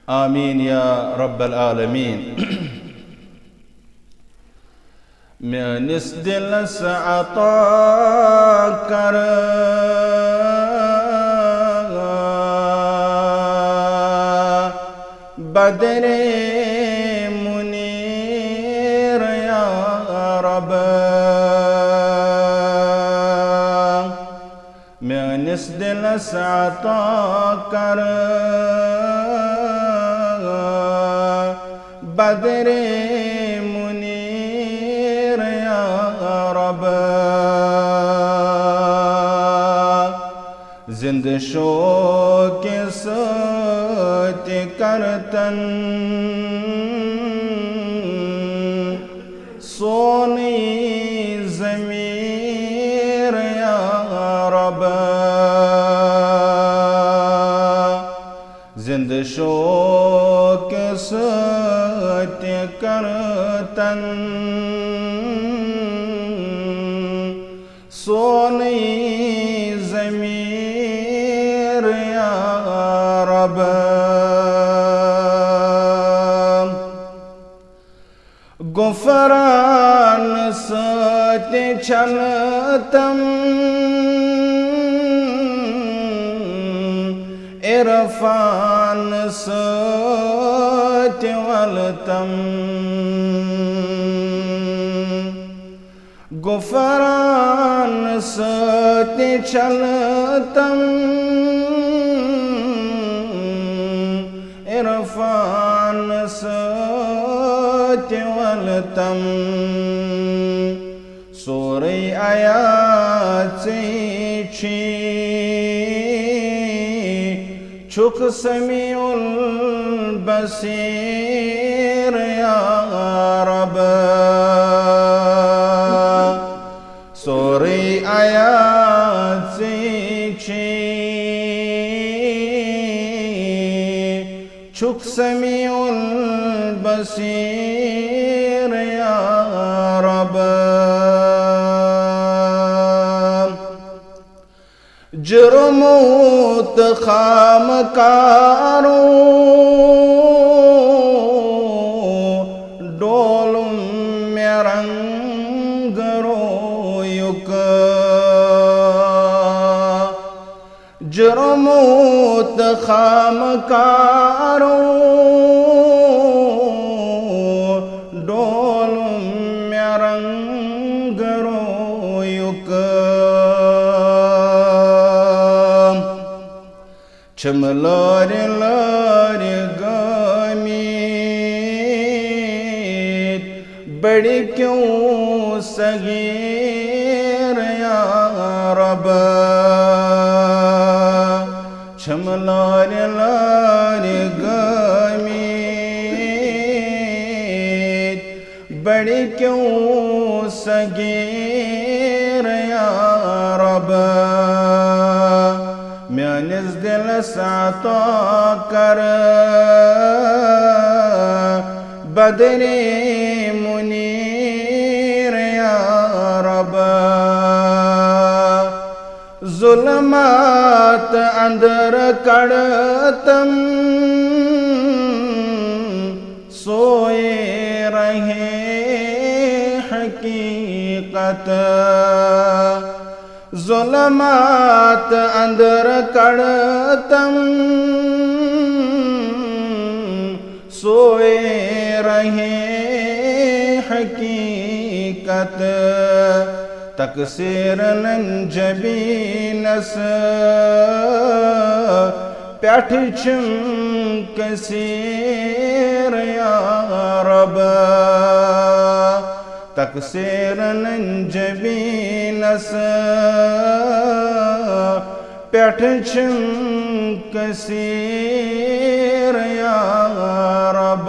आमीन या रब्बल आलमीन। मेनिस दिलस अता कर बदरे मुनीर या रब। मेनिस दिलस अता कर बदरे मुनीर या रब। जिंद शो के सत्य करतन सोनी ज़मीर या रब। जिंद शो के सत्य करतन सोनी ज़मीर या रब। गुफरान सत्य छलतम इरफान सत्य वलतम। गुफरान सत्य छलतम इरफान सत्य वलतम। सूरे आयात छी छुक समीउल बसीर या रब। सूरे आयात छी छुक समीउल बसीर या रब। जुर्मोत खामकारो डोलुम मेरंगरो युक। जुर्मोत खामकारो डोलुम मेरंगरो युक। छमलार लार गामीत बड़ी क्यों सगीर या रब। छमलार लार गामीत बड़ी क्यों सगीर या रब। मेनिस दिलस अता कर बदरे मुनीर या रब। जुल्मात अंदर कड़तम सोए रहे हकीकत। जुल्मात अंदर कड़तम सोए रहे हकीकत। तकसीर नंजबीनस प्याठ छम कसीर या रब। तकसीर नंजबीनस प्याठ छम कसीर या रब।